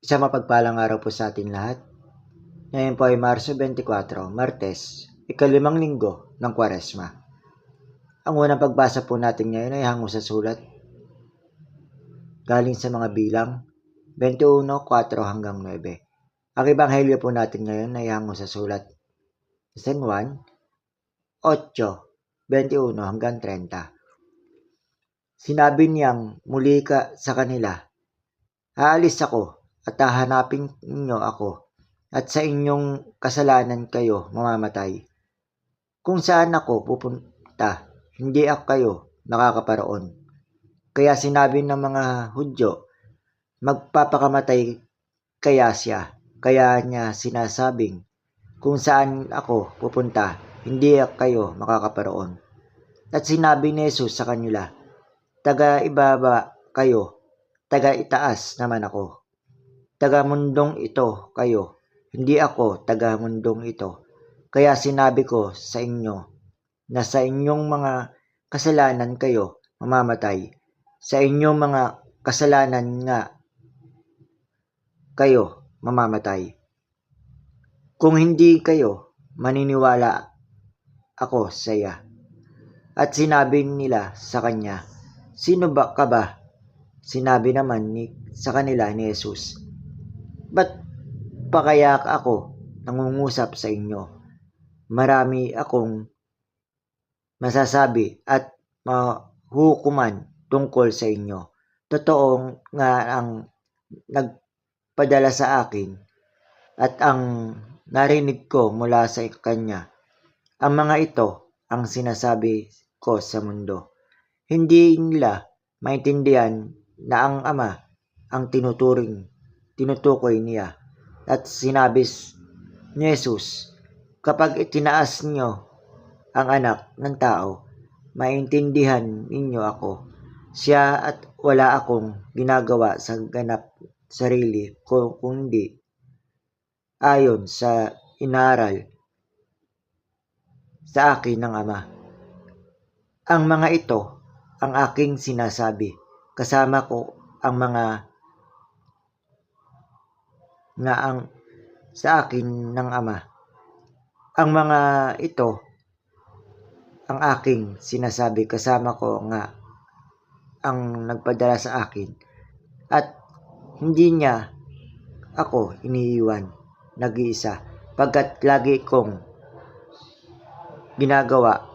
Isang mapagpalang araw po sa atin lahat. Ngayon po ay Marso 24, Martes, ika-5 linggo ng Kwaresma. Ang unang pagbasa po natin ngayon ay hango sa sulat galing sa mga bilang 21:4 hanggang 9. Ang ebanghelyo po natin ngayon ay hango sa sulat San Juan 8:21 hanggang 30. Sinabi niyang muli sa kanila, "Aalis ako at hahanapin ninyo ako, at sa inyong kasalanan kayo mamamatay. Kung saan ako pupunta, hindi ako kayo makakaparoon." Kaya sinabi ng mga Hudyo, magpapakamatay kaya siya. Kaya niya sinasabing, kung saan ako pupunta, hindi ako kayo makakaparoon. At sinabi ni Jesus sa kanila, taga-ibaba kayo, taga-itaas naman ako. Taga-mundong ito kayo, hindi ako taga-mundong ito. Kaya sinabi ko sa inyo na sa inyong mga kasalanan kayo mamamatay. Sa inyong mga kasalanan nga kayo mamamatay. Kung hindi kayo maniniwala ako sa iya. At sinabi nila sa kanya, sino ba ka ba? Sinabi naman sa kanila ni Jesus, ba't pa kaya ako nangungusap sa inyo? Marami akong masasabi at mahukuman tungkol sa inyo. Totoo nga ang nagpadala sa akin at ang narinig ko mula sa kanya. Ang mga ito ang sinasabi ko sa mundo. Hindi nila maintindihan na ang Ama ang tinutukoy niya. At sinabi ni Jesus, kapag itinaas niyo ang anak ng tao, maintindihan ninyo ako. Siya at wala akong ginagawa sa ganap sarili ko kundi ayon sa inaral sa akin ng Ama. Ang mga ito ang aking sinasabi, kasama ko ang mga nga ang sa akin ng Ama. Ang mga ito ang aking sinasabi, kasama ko nga ang nagpadala sa akin, at hindi niya ako iniiwan nag-iisa, pagkat lagi kong ginagawa